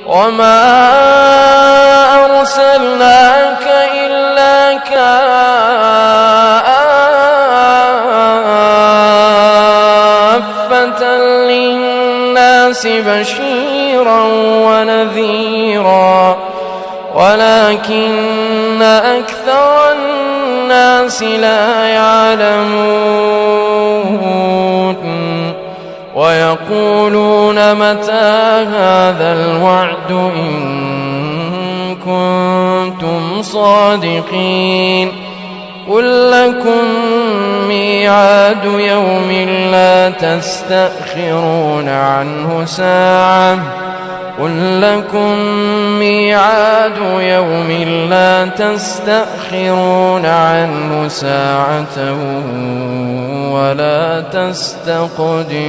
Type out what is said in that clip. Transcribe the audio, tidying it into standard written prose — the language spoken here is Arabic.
وما أرسلناك إلا كافة للناس بشيرا ونذيرا ولكن أكثر الناس لا يعلمون ويقولون متى هذا الوعد إن كنتم صادقين قل لكم ميعاد يوم لا تستأخرون عنه ساعة قل لكم ميعاد يوم لا تستأخرون عنه ساعة ولا تستقدمون.